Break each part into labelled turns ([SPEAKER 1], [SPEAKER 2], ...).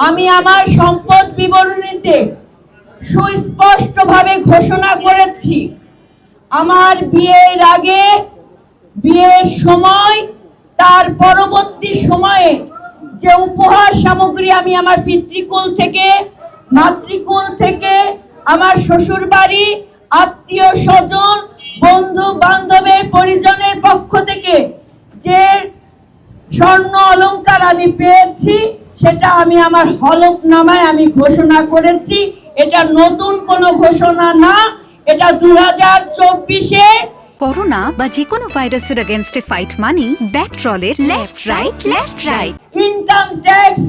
[SPEAKER 1] আমি আমার সম্পদ বিবরণীতে সুস্পষ্টভাবে ঘোষণা করেছি, আমার বিয়ের আগে, বিয়ের সময়, তার পরবর্তী সময়ে যে উপহার সামগ্রী আমি আমার পিতৃকুল থেকে, মাতৃকুল থেকে, আমার শ্বশুর বাড়ি, আত্মীয় স্বজন, বন্ধু বান্ধবের পরিজনের পক্ষ থেকে যে স্বর্ণ অলংকার আমি পেয়েছি, সেটা আমি আমার হলফনামায় আমি ঘোষণা করেছি। এটা নতুন কোনো ঘোষণা না, এটা 2024-এ
[SPEAKER 2] করোনা বা যে কোনো ভাইরাসের এগেইনস্টে ফাইট মানি ব্যাকট্রলের লেফট রাইট
[SPEAKER 1] ইনকাম ট্যাক্স,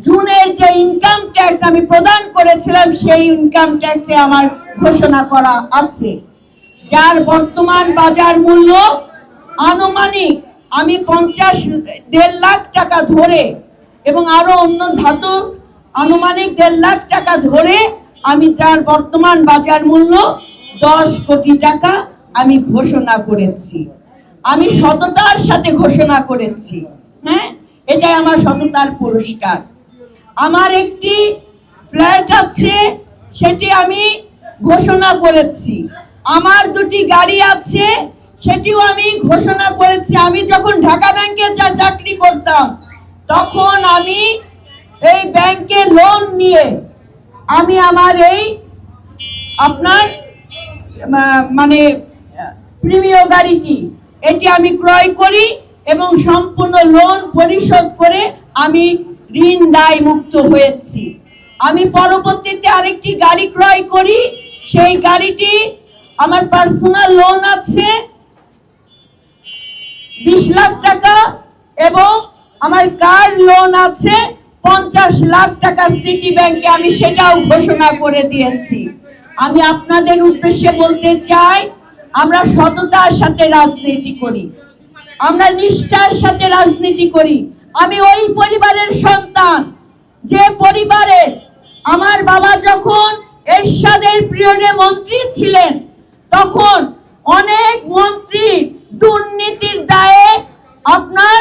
[SPEAKER 1] জুনের যে ইনকাম ট্যাক্স আমি প্রদান করেছিলাম, সেই ইনকাম ট্যাক্সে আমার ঘোষণা করা আছে, যার বর্তমান বাজার মূল্য আনুমানিক আমি 1.5 লাখ টাকা ধরে এবং আরো অন্য ধাতু আনুমানিক 1.5 লাখ টাকা ধরে আমি তার বর্তমান বাজার মূল্য 10 কোটি টাকা আমি ঘোষণা করেছি। আমি সততার সাথে ঘোষণা করেছি, হ্যাঁ, এটাই আমার সততার পুরস্কার। আমার একটি ফ্ল্যাট আছে, সেটি আমি ঘোষণা করেছি। আমার 2টি গাড়ি আছে, সেটিও আমি ঘোষণা করেছি। আমি যখন ঢাকা ব্যাংকে চাকরি করতাম, তখন আমি এই ব্যাংকে লোন নিয়ে আমি আমার এই আপনার মানে প্রিমিয় গাড়িটি এটি আমি ক্রয় করি এবং সম্পূর্ণ লোন পরিশোধ করে আমি ঋণ দায় মুক্ত হয়েছি। আমি পরবর্তীতে আরেকটি গাড়ি ক্রয় করি, সেই গাড়িটি আমার পার্সোনাল লোন আছে 20 লাখ টাকা এবং আমার কার লোন আছে 50 লাখ টাকা সিটি ব্যাংকে, আমি সেটাও ঘোষণা করে দিয়েছি। আমি আপনাদের উদ্দেশ্যে বলতে চাই, আমরা সততার সাথে রাজনীতি করি, আমরা নিষ্ঠার সাথে রাজনীতি করি। আমি ওই পরিবারের সন্তান, যে পরিবারের আমার বাবা যখন এরশাদের পিরিয়ডে মন্ত্রী ছিলেন, তখন অনেক মন্ত্রী দুর্নীতির দায়ে আপনার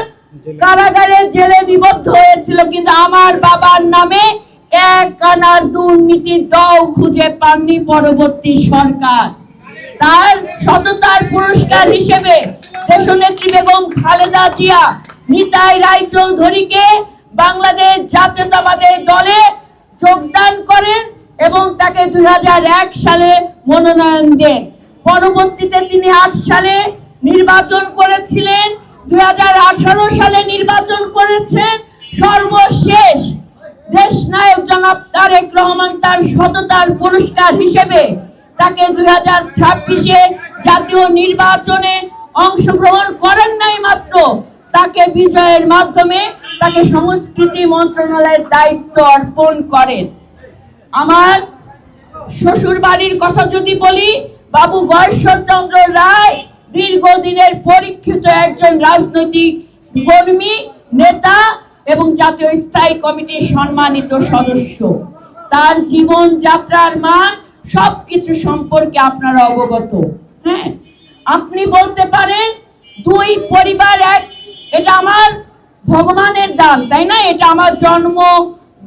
[SPEAKER 1] কারাগারে জেলে নিবদ্ধ হয়েছিল, কিন্তু আমার বাবার নামে 1 আনার দুর্নীতির দাও খুঁজে পাননি পরবর্তী সরকার। তার সততার পুরস্কার হিসেবে দেশনেত্রী বেগম খালেদা জিয়া নিতাই রায়চৌধুরীকে বাংলাদেশ জাতীয়তাবাদী দলে যোগদান করেন এবং তাকে 2001 সালে মনোনয়ন দেন। পরবর্তীতে তিনি 8 সালে নির্বাচন করেছিলেন, 2018 সালে নির্বাচন করেছেন। সর্বশেষ দেশনায়ক জনাব তারেক রহমান তার সততার পুরস্কার হিসেবে তাকে 2026-এ জাতীয় নির্বাচনে অংশগ্রহণ করেন নাই মাত্র, তাকে বিজয়ের মাধ্যমে তাকে সংস্কৃতি মন্ত্রণালয়ের দায়িত্ব অর্পণ করেন। আমার শ্বশুর বাড়ির কথা যদি বলি, বাবু গয়েশ্বরচন্দ্র রায় দীর্ঘদিনের পরীক্ষিত একজন রাজনৈতিক কর্মী, নেতা এবং জাতীয় স্থায়ী কমিটির সম্মানিত সদস্য। তার জীবন যাত্রার মান সবকিছু সম্পর্কে আপনারা অবগত। হ্যাঁ, আপনি বলতে পারেন 2 পরিবার এক, এটা আমার ভগবানের দান, তাই না? এটা আমার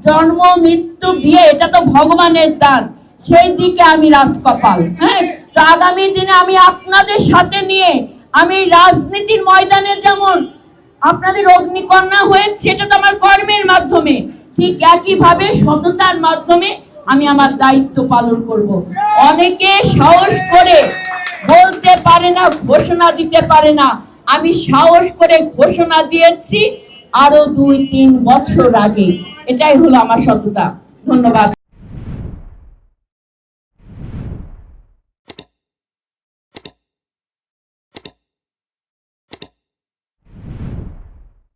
[SPEAKER 1] জন্ম মৃত্যু বিয়ে, এটা তো ভগবানের দান, সেই দিকে আমি রাজকপাল। হ্যাঁ, তো আগামী দিনে আমি আপনাদের সাথে নিয়ে আমি রাজনীতির ময়দানে যেমন আপনাদের অগ্নিকন্যা হয়েছে, এটা তো আমার কর্মের মাধ্যমে, ঠিক একইভাবে সততার মাধ্যমে আমি আমার দায়িত্ব পালন করব। অনেকে সাহস করে বলতে পারে না, ঘোষণা দিতে পারে না, আমি সাহস করে ঘোষণা দিয়েছি আরো 2-3 বছর আগে। এটাই হলো আমার সততা। ধন্যবাদ।